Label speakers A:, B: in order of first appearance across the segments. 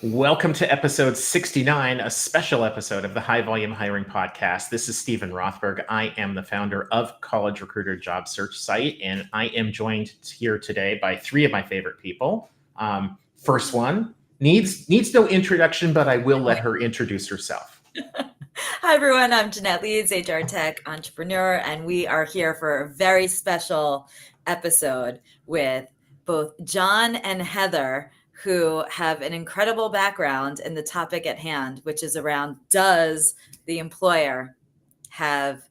A: Welcome to episode 69, a special episode of the High Volume Hiring Podcast. This is Stephen Rothberg. I am the founder of College Recruiter Job Search Site, and I am joined here today by three of my favorite people. First one needs no introduction, but I will let her introduce herself.
B: Hi, everyone. I'm Jeanette Leeds, HR Tech entrepreneur, and we are here for a very special episode with both John and Heather, who have an incredible background in the topic at hand, which is around, does the employer have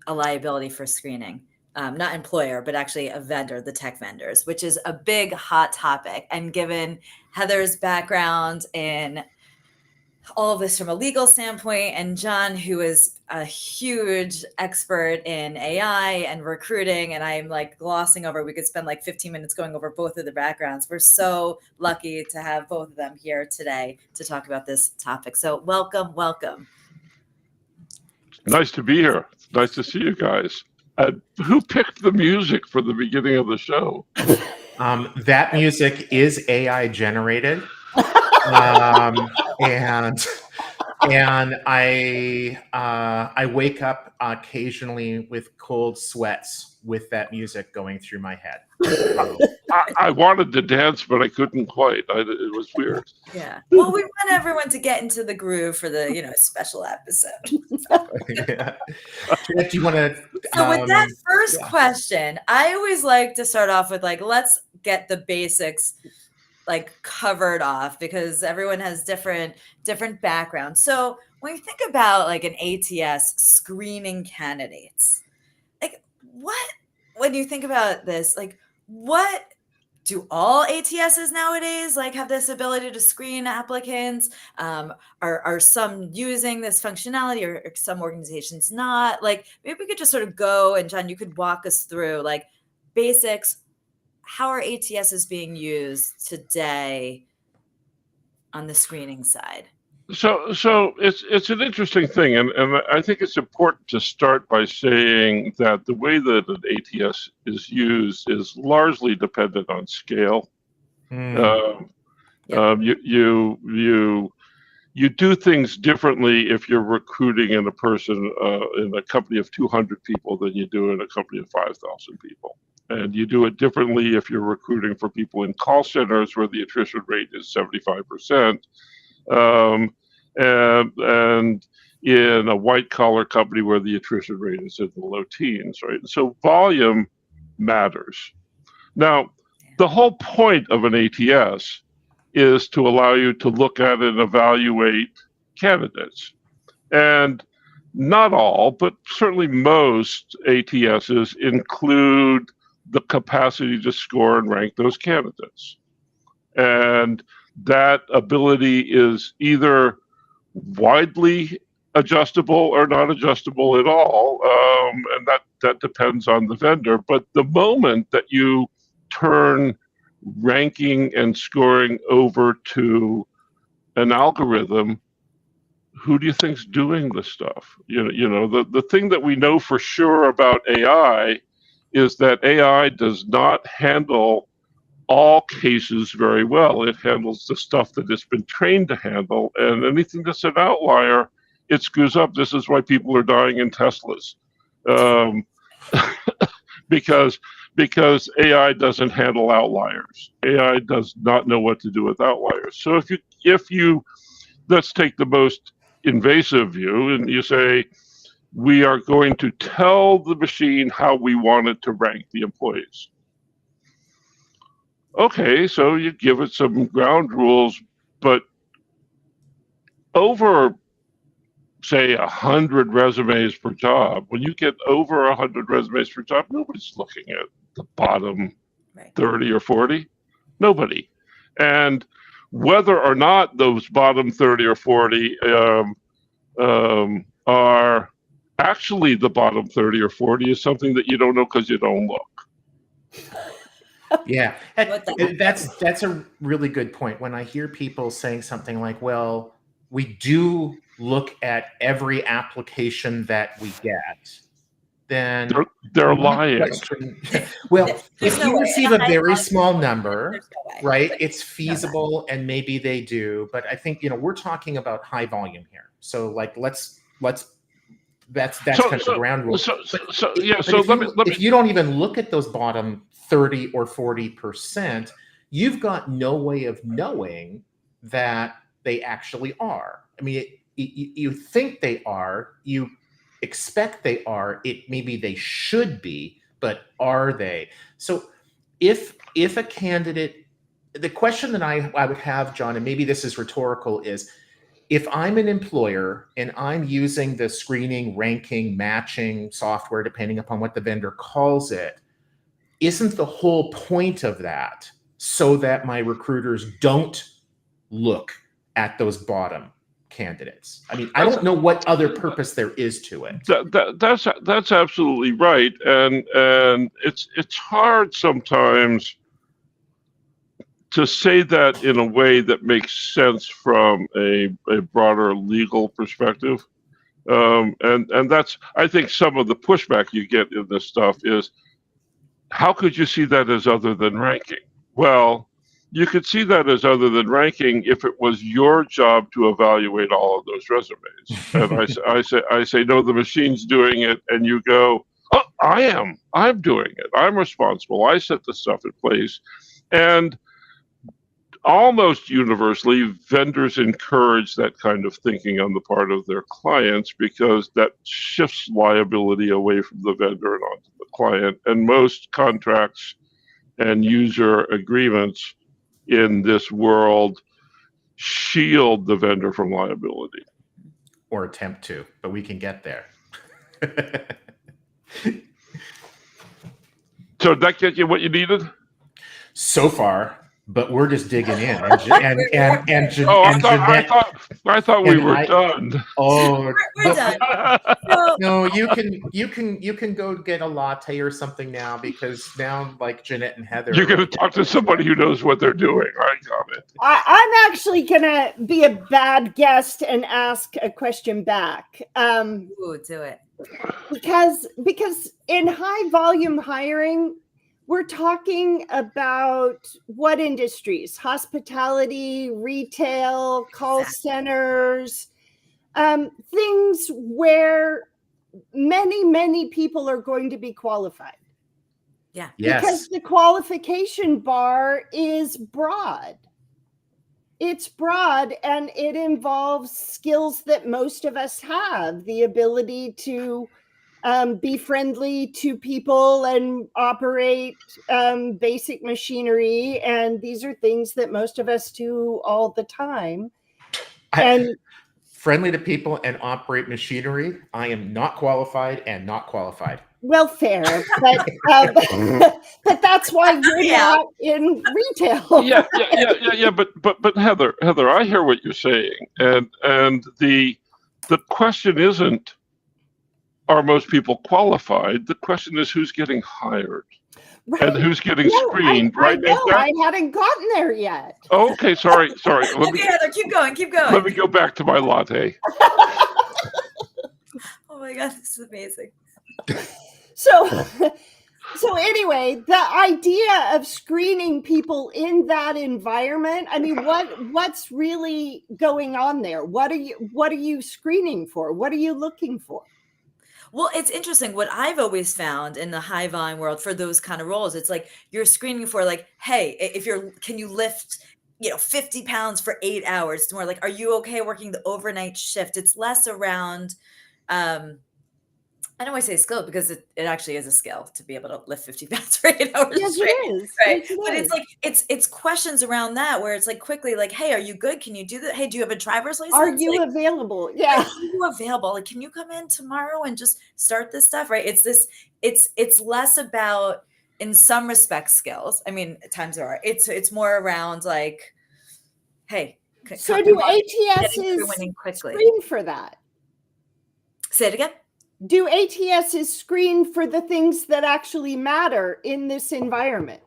B: a liability for screening? Not employer, but actually a vendor, the tech vendors, which is a big hot topic. And given Heather's background in all of this from a legal standpoint, and John, who is a huge expert in AI and recruiting, and I'm like glossing over, we could spend like 15 minutes going over both of the backgrounds. We're so lucky to have both of them here today to talk about this topic. So welcome.
C: Nice to be here. It's nice to see you guys. Who picked the music for the beginning of the show?
A: That music is AI generated. And I wake up occasionally with cold sweats with that music going through my head.
C: I wanted to dance, but I couldn't quite. It was weird.
B: Yeah. Well, we want everyone to get into the groove for the special episode.
A: Yeah. Do you want to?
B: So with that first question, I always like to start off with let's get the basics covered off, because everyone has different backgrounds. So when you think about an ATS screening candidates, when you think about this, what do all ATSs nowadays have this ability to screen applicants? Are some using this functionality, or some organizations not? Maybe we could just sort of go, and John, you could walk us through basics. How are ATSs being used today on the screening side?
C: So it's an interesting thing, and I think it's important to start by saying that the way that an ATS is used is largely dependent on scale. You do things differently if you're recruiting in a company of 200 people than you do in a company of 5,000 people. And you do it differently if you're recruiting for people in call centers where the attrition rate is 75%, and in a white collar company where the attrition rate is in the low teens, right? So volume matters. Now, the whole point of an ATS is to allow you to look at and evaluate candidates. And not all, but certainly most ATSs include the capacity to score and rank those candidates. And that ability is either widely adjustable or not adjustable at all. And that depends on the vendor. But the moment that you turn ranking and scoring over to an algorithm, who do you think's doing this stuff? The thing that we know for sure about AI is that AI does not handle all cases very well. It handles the stuff that it's been trained to handle, and anything that's an outlier, it screws up. This is why people are dying in Teslas, because AI doesn't handle outliers. AI does not know what to do with outliers. So if you let's take the most invasive view, and you say, we are going to tell the machine how we want it to rank the employees. Okay, so you give it some ground rules, but over, say, 100 resumes per job, when you get over 100 resumes per job, nobody's looking at the bottom 30 or 40. Nobody. And whether or not those bottom 30 or 40 are actually the bottom 30 or 40 is something that you don't know because you don't look.
A: Yeah, that's a really good point. When I hear people saying something like, well, we do look at every application that we get, then
C: they're
A: you might
C: lying.
A: question- well,
B: There's
A: if
B: no
A: you
B: way.
A: receive
B: In
A: a
B: high
A: very
B: volume,
A: small number,
B: there's no way.
A: right,
B: Like,
A: it's feasible and maybe they do. But I think, we're talking about high volume here. So like, that's kind of the ground rule. If you don't even look at those bottom 30 or 40%, you've got no way of knowing that they actually are. I mean, you think they are, you expect they are, maybe they should be, but are they? So if a candidate, the question that I would have, John, and maybe this is rhetorical, is if I'm an employer and I'm using the screening, ranking, matching software, depending upon what the vendor calls it, isn't the whole point of that so that my recruiters don't look at those bottom candidates? I mean, I don't know what other purpose there is to it.
C: That's absolutely right, and it's hard sometimes to say that in a way that makes sense from a broader legal perspective. And that's, I think, some of the pushback you get in this stuff is, how could you see that as other than ranking? Well, you could see that as other than ranking if it was your job to evaluate all of those resumes. And I say, no, the machine's doing it. And you go, oh, I'm doing it. I'm responsible. I set the stuff in place. And almost universally, vendors encourage that kind of thinking on the part of their clients because that shifts liability away from the vendor and onto the client. And most contracts and user agreements in this world shield the vendor from liability.
A: Or attempt to, but we can get there.
C: So did that get you what you needed?
A: So far. But we're just digging in,
C: I thought we were done.
A: Oh,
B: we're done.
A: No, you can go get a latte or something now, because now, like Jeanette and Heather,
C: you're going to talk to somebody who knows what they're doing. I got it.
D: I'm actually going to be a bad guest and ask a question back.
B: Ooh, do it.
D: Because in high volume hiring, we're talking about what industries? Hospitality, retail, call centers, things where many people are going to be qualified.
B: Yeah.
A: Yes.
D: Because the qualification bar is broad. It's broad, and it involves skills that most of us have, the ability to be friendly to people and operate basic machinery. And these are things that most of us do all the time.
A: Friendly to people and operate machinery. I am not qualified and not qualified.
D: Well, fair, but but that's why you're not in retail.
C: Yeah. But Heather, I hear what you're saying, and the question isn't, are most people qualified? The question is, who's getting hired, right, and who's getting screened.
D: I hadn't gotten there yet.
C: Oh, okay, sorry.
B: Heather, keep going.
C: Let me go back to my latte.
B: Oh my God, this is amazing.
D: So anyway, the idea of screening people in that environment, I mean, what's really going on there? What are you screening for? What are you looking for?
B: Well, it's interesting. What I've always found in the high volume world for those kind of roles, it's like you're screening for, like, hey, can you lift, 50 pounds for 8 hours? It's more like, are you okay working the overnight shift? It's less around, I don't want to say skill, because it actually is a skill to be able to lift 50 pounds for 8 hours
D: yes,
B: straight.
D: It is.
B: Right.
D: Yes,
B: But it's like, it's questions around that where it's like quickly like, hey, are you good? Can you do that? Hey, do you have a driver's license?
D: Are you available? Yeah.
B: Are you available? Like, can you come in tomorrow and just start this stuff? Right. It's less about, in some respects, skills. I mean, at times there are. It's more around like, hey.
D: So do ATSs screen for that?
B: Say it again.
D: Do ATSs screen for the things that actually matter in this environment?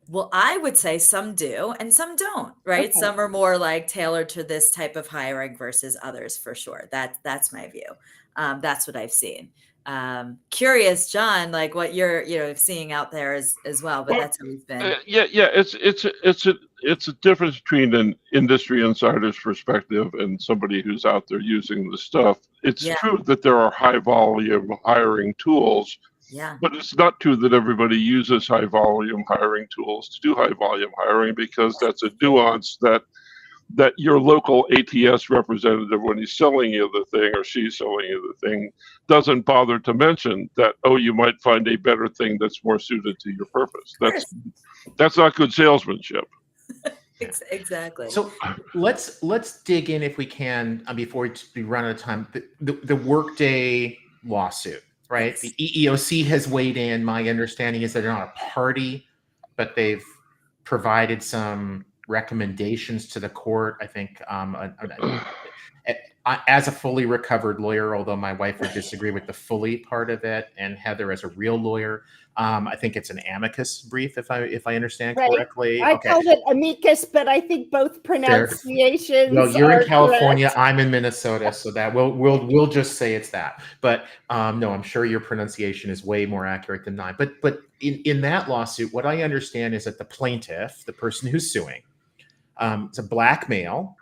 B: Well, I would say some do and some don't, right?
D: Okay.
B: Some are more like tailored to this type of hiring versus others, for sure. That's my view. That's what I've seen. curious, John, like what you're seeing out there as well, but
C: Well,
B: that's always been.
C: yeah. It's a difference between an industry insider's perspective and somebody who's out there using the stuff. It's
B: Yeah.
C: true that there are high volume hiring tools,
B: Yeah.
C: but it's not true that everybody uses high volume hiring tools to do high volume hiring, because that's a nuance that your local ATS representative, when he's selling you the thing or she's selling you the thing, doesn't bother to mention that, oh, you might find a better thing that's more suited to your purpose. That's not good salesmanship.
B: Exactly.
A: So let's dig in, if we can, before we run out of time. The Workday lawsuit, right?
B: Yes.
A: The EEOC has weighed in. My understanding is that they're not a party, but they've provided some recommendations to the court. I think as a fully recovered lawyer, although my wife would disagree with the fully part of it, and Heather as a real lawyer, I think it's an amicus brief, if I understand correctly.
D: I called it amicus, but I think both pronunciations.
A: Well, you're in California,
D: correct.
A: I'm in Minnesota, so that we'll just say it's that. But no, I'm sure your pronunciation is way more accurate than mine. But in that lawsuit, what I understand is that the plaintiff, the person who's suing, it's a black male,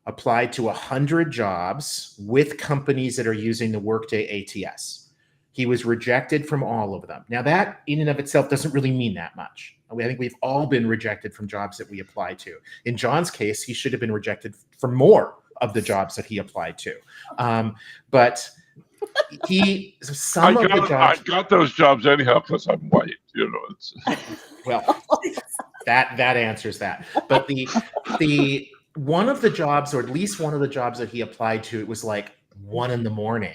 A: applied to 100 jobs with companies that are using the Workday ATS. He was rejected from all of them. Now, that in and of itself doesn't really mean that much. I think we've all been rejected from jobs that we apply to. In John's case, he should have been rejected for more of the jobs that he applied to. But I
C: got those jobs anyhow because I'm white.
A: Well, that answers that. But the one of the jobs, or at least one of the jobs that he applied to, it was like 1 a.m,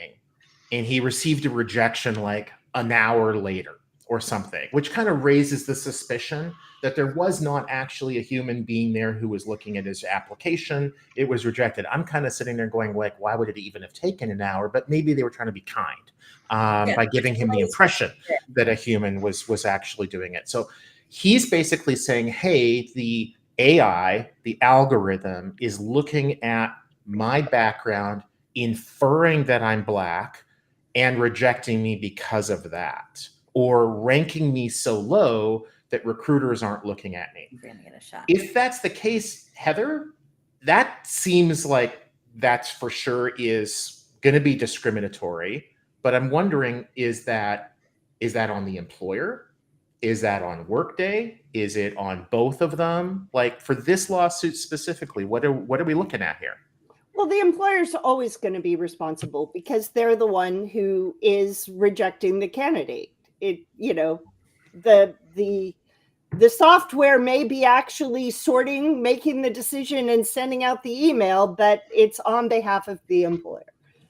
A: and he received a rejection like an hour later or something, which kind of raises the suspicion that there was not actually a human being there who was looking at his application. It was rejected. I'm kind of sitting there going, like, why would it even have taken an hour? But maybe they were trying to be kind by giving him the impression that a human was actually doing it. So he's basically saying, hey, the AI, the algorithm, is looking at my background, inferring that I'm Black, and rejecting me because of that, or ranking me so low that recruiters aren't looking at me. If that's the case, Heather, that seems like that's for sure is going to be discriminatory. But I'm wondering, is that on the employer? Is that on Workday? Is it on both of them? Like, for this lawsuit specifically, what are we looking at here?
D: Well, the employer's always going to be responsible because they're the one who is rejecting the candidate. The software may be actually sorting, making the decision, and sending out the email, but it's on behalf of the employer.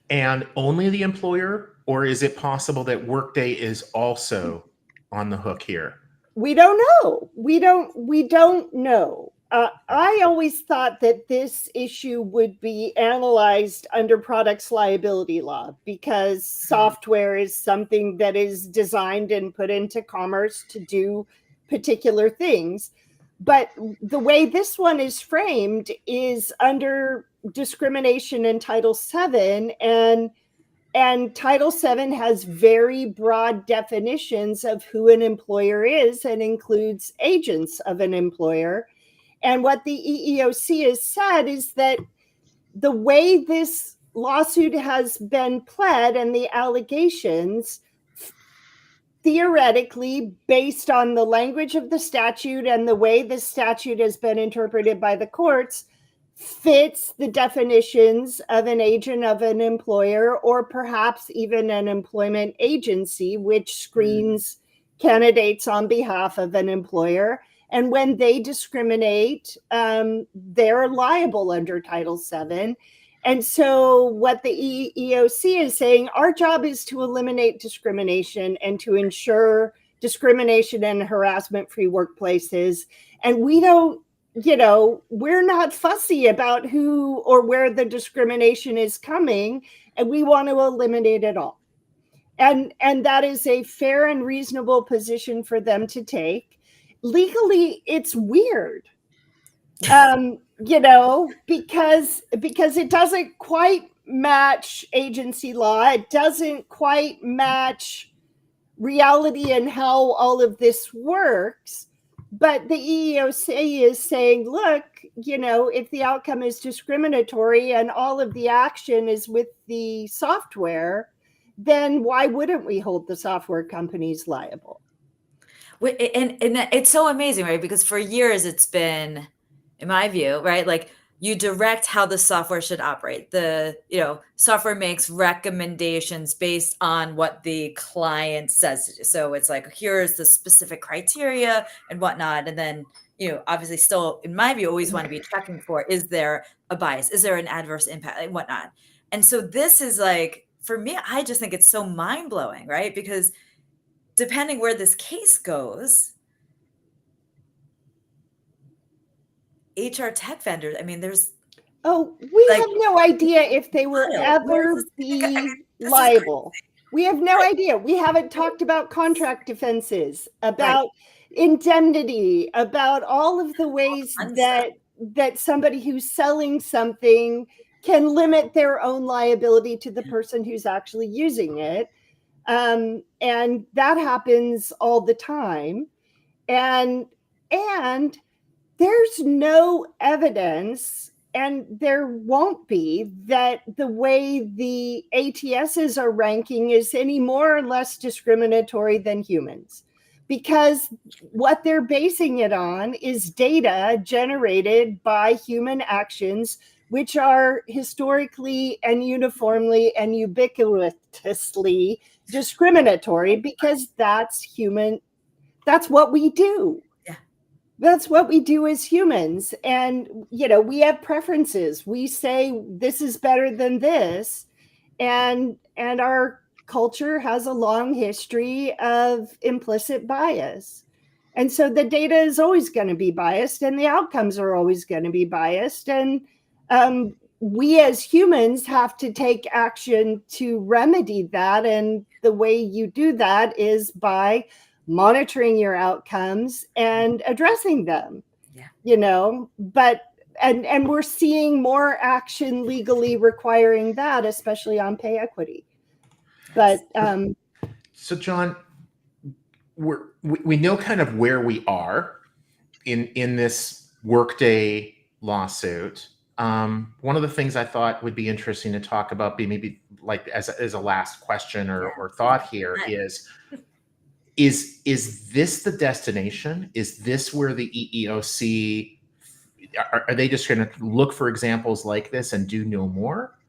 A: And only the employer, or is it possible that Workday is also on the hook here?
D: We don't know. We don't know. I always thought that this issue would be analyzed under products liability law because software is something that is designed and put into commerce to do particular things. But the way this one is framed is under discrimination in Title VII, and Title VII has very broad definitions of who an employer is and includes agents of an employer. And what the EEOC has said is that the way this lawsuit has been pled and the allegations, theoretically, based on the language of the statute and the way the statute has been interpreted by the courts, fits the definitions of an agent of an employer, or perhaps even an employment agency, which screens candidates on behalf of an employer. And when they discriminate, they're liable under Title VII. And so what the EEOC is saying, our job is to eliminate discrimination and to ensure discrimination and harassment-free workplaces. And we don't, we're not fussy about who or where the discrimination is coming, and we want to eliminate it all. And that is a fair and reasonable position for them to take. Legally, it's weird, because it doesn't quite match agency law. It doesn't quite match reality and how all of this works. But the EEOC is saying, look, if the outcome is discriminatory and all of the action is with the software, then why wouldn't we hold the software companies liable?
B: And it's so amazing, right? Because for years it's been, in my view, right, like you direct how the software should operate. The software makes recommendations based on what the client says. So it's like, here's the specific criteria and whatnot. And then, obviously still, in my view, always want to be checking for, is there a bias? Is there an adverse impact and whatnot? And so this is like, for me, I just think it's so mind blowing, right? Because depending where this case goes, HR tech vendors, I mean, there's...
D: we have no idea if they will ever be liable. We have no idea. We haven't talked about contract defenses, about indemnity, about all of the ways that somebody who's selling something can limit their own liability to the person who's actually using it. And that happens all the time. And there's no evidence, and there won't be, that the way the ATSs are ranking is any more or less discriminatory than humans, because what they're basing it on is data generated by human actions, which are historically and uniformly and ubiquitously discriminatory, because that's human. That's what we do. That's what we do as humans. And, we have preferences. We say this is better than this. And our culture has a long history of implicit bias. And so the data is always going to be biased, and the outcomes are always going to be biased. And we as humans have to take action to remedy that. And the way you do that is by monitoring your outcomes and addressing them. But we're seeing more action legally requiring that, especially on pay equity. But
A: so John, we know kind of where we are in this Workday lawsuit. One of the things I thought would be interesting to talk about, maybe like as a last question or thought here, is this the destination? Is this where the EEOC, are they just going to look for examples like this and do no more?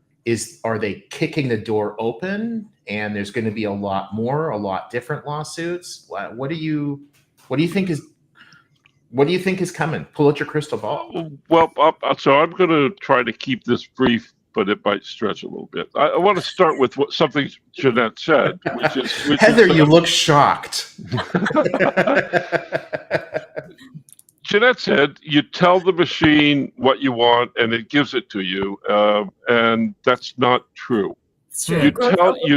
A: Are they kicking the door open and there's going to be a lot different lawsuits? What do you think is coming? Pull out your crystal ball.
C: Well, so I'm going to try to keep this brief, but it might stretch a little bit. I want to start with something Jeanette said, which is
A: Heather, you look shocked.
C: Jeanette said, you tell the machine what you want and it gives it to you, and that's not true. You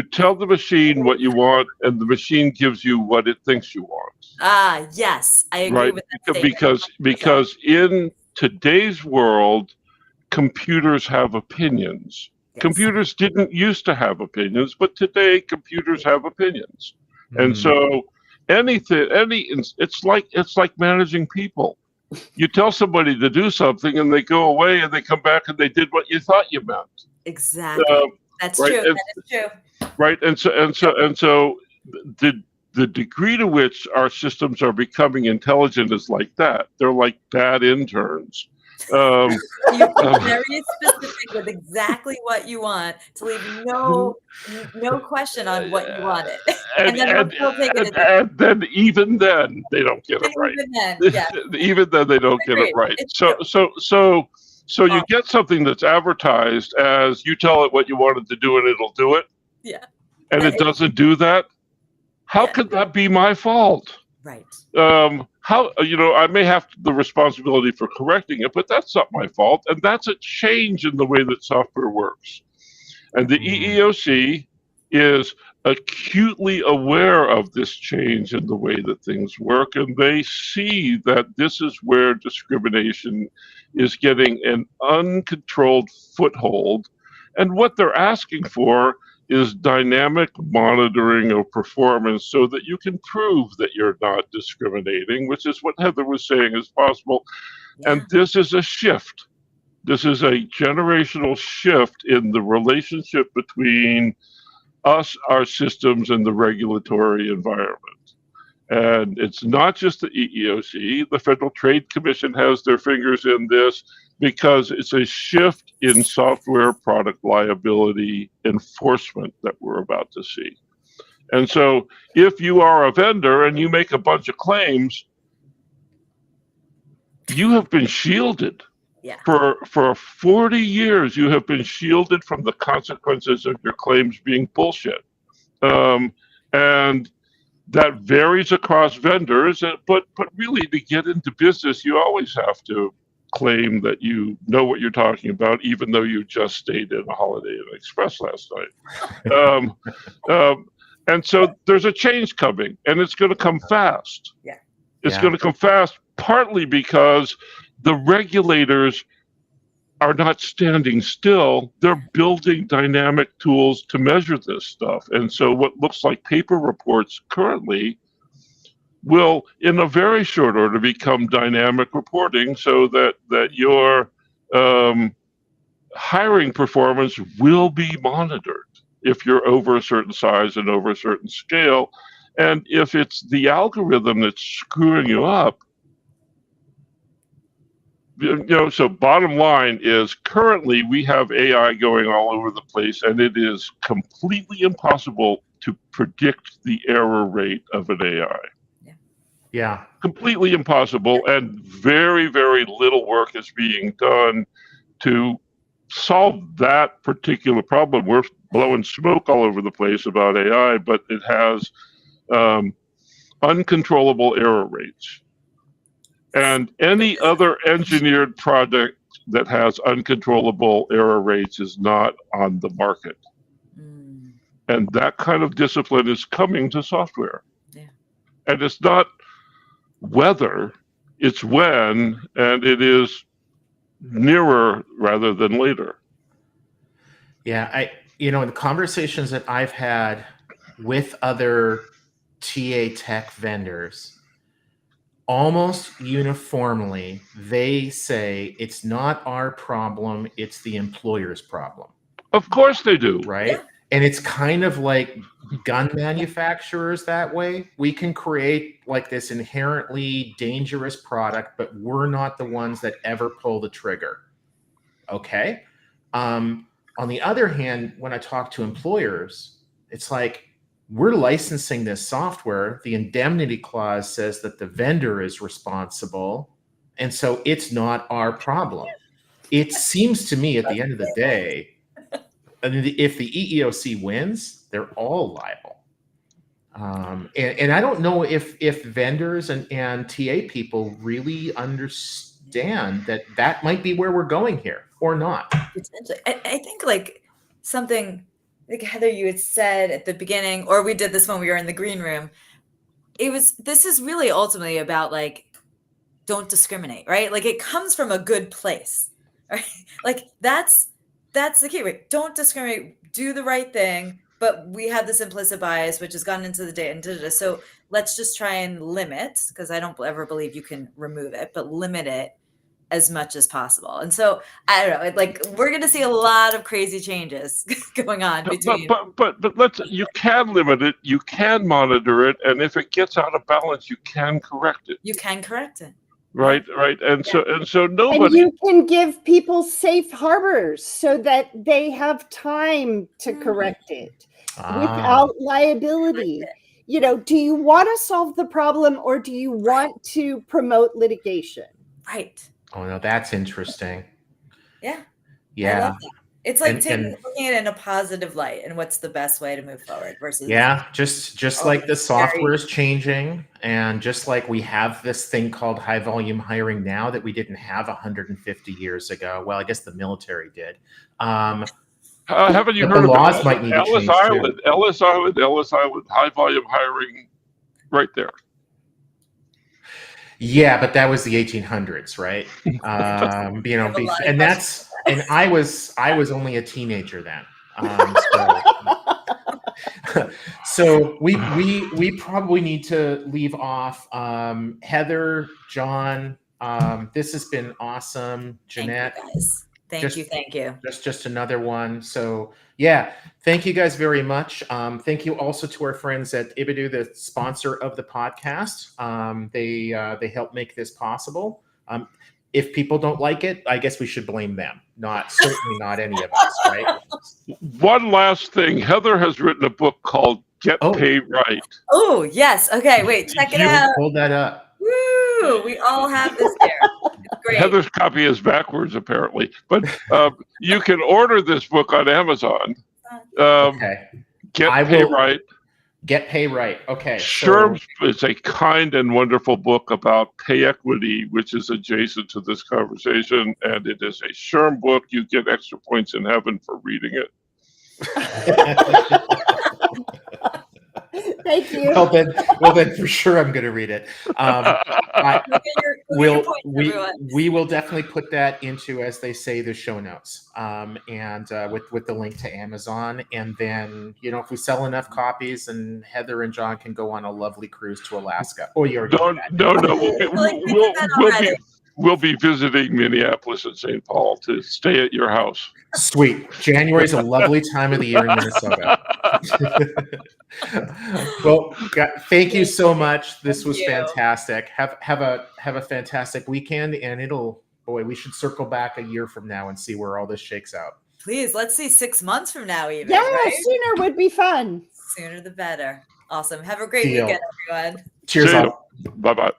C: tell the machine what you want, and the machine gives you what it thinks you want.
B: Yes, I agree with that
C: statement. Because in today's world, computers have opinions. Yes. Computers didn't used to have opinions, but today computers have opinions. Mm. And so it's like managing people. You tell somebody to do something and they go away and they come back and they did what you thought you meant.
B: Exactly. That's
C: right?
B: True. That is true.
C: Right. And so the degree to which our systems are becoming intelligent is like that. They're like bad interns.
B: You're very specific with exactly what you want to leave no question on what you wanted.
C: And then even then they don't get it right. Even then they don't get it right. So you get something that's advertised as you tell it what you want it to do and it'll do it.
B: Yeah.
C: And it doesn't do that. How could that be my fault?
B: Right.
C: I may have the responsibility for correcting it, but that's not my fault. And that's a change in the way that software works. And the EEOC is acutely aware of this change in the way that things work. And they see that this is where discrimination is getting an uncontrolled foothold. And what they're asking for is dynamic monitoring of performance so that you can prove that you're not discriminating, which is what Heather was saying is possible.
B: Yeah.
C: And this is a shift. This is a generational shift in the relationship between us, our systems, and the regulatory environment. And it's not just the EEOC. The Federal Trade Commission has their fingers in this because it's a shift in software product liability enforcement that we're about to see. And so if you are a vendor and you make a bunch of claims, you have been shielded.
B: Yeah.
C: For 40 years, you have been shielded from the consequences of your claims being bullshit. And that varies across vendors, but really to get into business, you always have to claim that you know what you're talking about, even though you just stayed in a Holiday Inn Express last night. And so there's a change coming, and it's going to come fast.
B: Yeah.
C: It's going to come fast, partly because the regulators are not standing still. They're building dynamic tools to measure this stuff. And so what looks like paper reports currently will, in a very short order, become dynamic reporting so that your hiring performance will be monitored if you're over a certain size and over a certain scale. And if it's the algorithm that's screwing you up, so bottom line is currently we have AI going all over the place, and it is completely impossible to predict the error rate of an AI.
A: Yeah.
C: Completely impossible, and very, very little work is being done to solve that particular problem. We're blowing smoke all over the place about AI, but it has uncontrollable error rates. And any other engineered product that has uncontrollable error rates is not on the market. And that kind of discipline is coming to software.
B: Yeah.
C: And it's not whether, it's when, and it is nearer rather than later.
A: Yeah, in the conversations that I've had with other TA tech vendors, almost uniformly, they say it's not our problem, it's the employer's problem.
C: Of course they do.
A: Right?
B: Yeah.
A: And it's kind of like gun manufacturers that way. We can create like this inherently dangerous product, but we're not the ones that ever pull the trigger. Okay? On the other hand, when I talk to employers, it's like, we're licensing this software. The indemnity clause says that the vendor is responsible. And so it's not our problem. It seems to me at the end of the day, if the EEOC wins, they're all liable. And I don't know if vendors and TA people really understand that might be where we're going here or not.
B: Potentially. I think like something like Heather, you had said at the beginning, or we did this when we were in the green room. This is really ultimately about like, don't discriminate, right? Like it comes from a good place, right? Like that's the key, right? Don't discriminate, do the right thing. But we have this implicit bias, which has gotten into the data. So let's just try and limit, because I don't ever believe you can remove it, but limit it as much as possible. And so I don't know, like we're going to see a lot of crazy changes going on between.
C: But you can limit it, you can monitor it, and if it gets out of balance, you can correct it.
B: You can correct it.
C: Right. And so nobody.
D: And you can give people safe harbors so that they have time to correct it without liability. Do you want to solve the problem or do you want to promote litigation?
B: Right.
A: Oh no, that's interesting.
B: Yeah.
A: Yeah.
B: I love that. It's like looking at it in a positive light and what's the best way to move forward versus.
A: Yeah, just like the software is changing, and just like we have this thing called high volume hiring now that we didn't have 150 years ago. Well, I guess the military did.
C: Haven't you heard
A: the laws
C: about
A: might need to change too.
C: Ellis Island, high volume hiring, right there.
A: Yeah, but that was the 1800s, right? And and I was only a teenager then. So we probably need to leave off. Heather, John, this has been awesome. Jeanette,
B: thank you guys. Thank you.
A: Just another one. So yeah, thank you guys very much. Thank you also to our friends at Ibidu, the sponsor of the podcast. They help make this possible. If people don't like it, I guess we should blame them, certainly not any of us, right?
C: One last thing. Heather has written a book called Get Paid Right.
B: Oh, yes. Okay, wait, check it out.
A: Hold that up.
B: Woo! We all have this here. Great.
C: Heather's copy is backwards, apparently. But you can order this book on Amazon.
A: Okay.
C: Get Paid Right.
A: Get Pay Right. Okay.
C: SHRM is a kind and wonderful book about pay equity, which is adjacent to this conversation. And it is a SHRM book. You get extra points in heaven for reading it.
D: Thank you.
A: Well then, for sure, I'm going to read it. We will definitely put that into, as they say, the show notes, and with the link to Amazon. And then, if we sell enough copies, and Heather and John can go on a lovely cruise to Alaska. Oh, you're
C: We'll be visiting Minneapolis and St. Paul to stay at your house.
A: Sweet. January is a lovely time of the year in Minnesota. Well, thank you so much. This was fantastic. Have a fantastic weekend, and we should circle back a year from now and see where all this shakes out.
B: Please, let's see 6 months from now even.
D: Yeah,
B: right?
D: Sooner would be fun.
B: Sooner the better. Awesome. Have a great weekend, everyone.
A: Cheers.
C: Bye-bye.